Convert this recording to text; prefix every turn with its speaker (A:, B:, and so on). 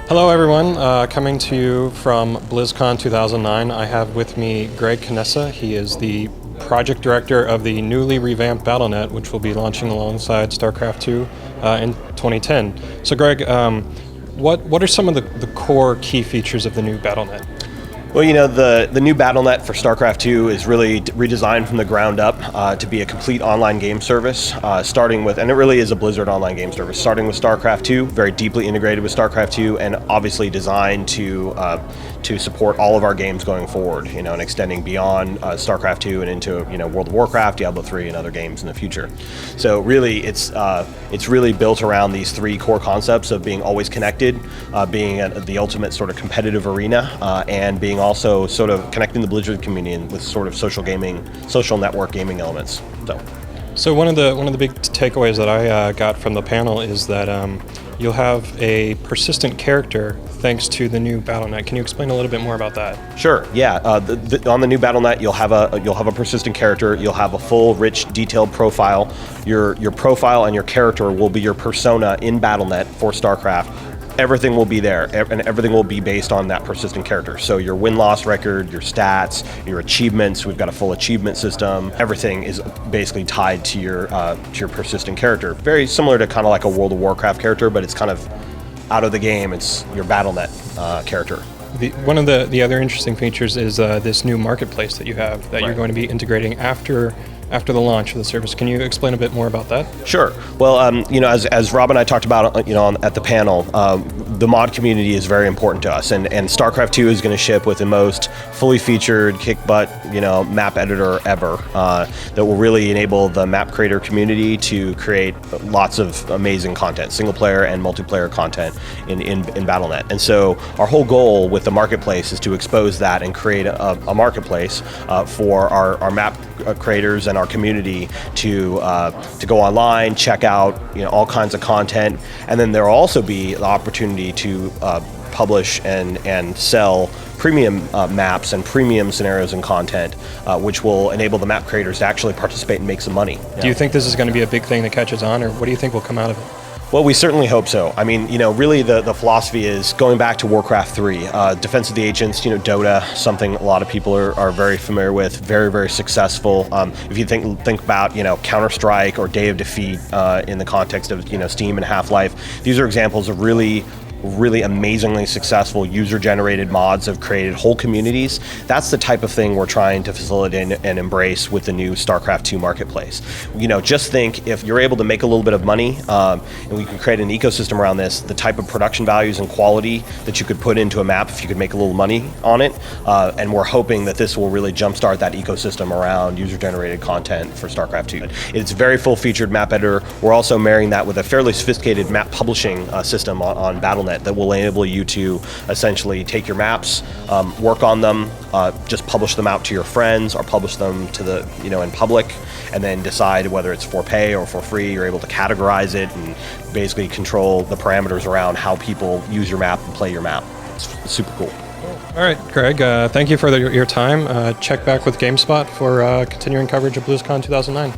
A: Hello everyone, coming to you from BlizzCon 2009. I have with me Greg Canessa. He is the project director of the newly revamped Battle.net, which will be launching alongside StarCraft 2 in 2010. So Greg, what are some of the core key features of the new Battle.net?
B: Well, you know, the new Battle.net for StarCraft 2 is really redesigned from the ground up to be a complete online game service, starting with, and it really is a Blizzard online game service, starting with StarCraft 2, very deeply integrated with StarCraft 2, and obviously designed to support all of our games going forward, you know, and extending beyond StarCraft 2 and into, you know, World of Warcraft, Diablo 3, and other games in the future. So really, it's really built around these three core concepts of being always connected, being the ultimate sort of competitive arena, and being also sort of connecting the Blizzard community with sort of social network gaming elements.
A: So one of the big takeaways that I got from the panel is that you'll have a persistent character thanks to the new Battle.net. Can you explain a little bit more about that?
B: Sure. Yeah. On the new Battle.net, you'll have a persistent character. You'll have a full, rich, detailed profile. Your profile and your character will be your persona in Battle.net for StarCraft. Everything will be there, and everything will be based on that persistent character. So your win-loss record, your stats, your achievements, we've got a full achievement system. Everything is basically tied to your persistent character. Very similar to kind of like a World of Warcraft character, but it's kind of out of the game. It's your Battle.net character.
A: One of the other interesting features is this new marketplace that you have that you're going to be integrating after the launch of the service. Can you explain a bit more about that?
B: Sure. Well, you know, as Rob and I talked about, you know, at the panel, the mod community is very important to us, and StarCraft 2 is going to ship with the most fully featured, kick-butt, you know, map editor ever that will really enable the map creator community to create lots of amazing content, single-player and multiplayer content in Battle.net. And so our whole goal with the marketplace is to expose that and create a marketplace for our map creators and our community to go online, check out, you know, all kinds of content, and then there will also be the opportunity to publish and sell premium maps and premium scenarios and content, which will enable the map creators to actually participate and make some money.
A: Do you think this is going to be a big thing that catches on, or what do you think will come out of it?
B: Well, we certainly hope so. I mean, you know, really the philosophy is going back to Warcraft 3, Defense of the Ancients, you know, Dota, something a lot of people are very familiar with, very, very successful. If you think about, you know, Counter-Strike or Day of Defeat in the context of, you know, Steam and Half-Life, these are examples of really amazingly successful user-generated mods have created whole communities. That's the type of thing we're trying to facilitate and embrace with the new StarCraft 2 marketplace. You know, just think if you're able to make a little bit of money and we can create an ecosystem around this, the type of production values and quality that you could put into a map if you could make a little money on it. And we're hoping that this will really jumpstart that ecosystem around user-generated content for StarCraft 2. It's a very full-featured map editor. We're also marrying that with a fairly sophisticated map publishing system on Battle.net that will enable you to essentially take your maps, work on them, just publish them out to your friends or publish them to the, you know, in public, and then decide whether it's for pay or for free. You're able to categorize it and basically control the parameters around how people use your map and play your map. It's super cool.
A: All right, Greg, thank you for your time. Check back with GameSpot for continuing coverage of BlizzCon 2009.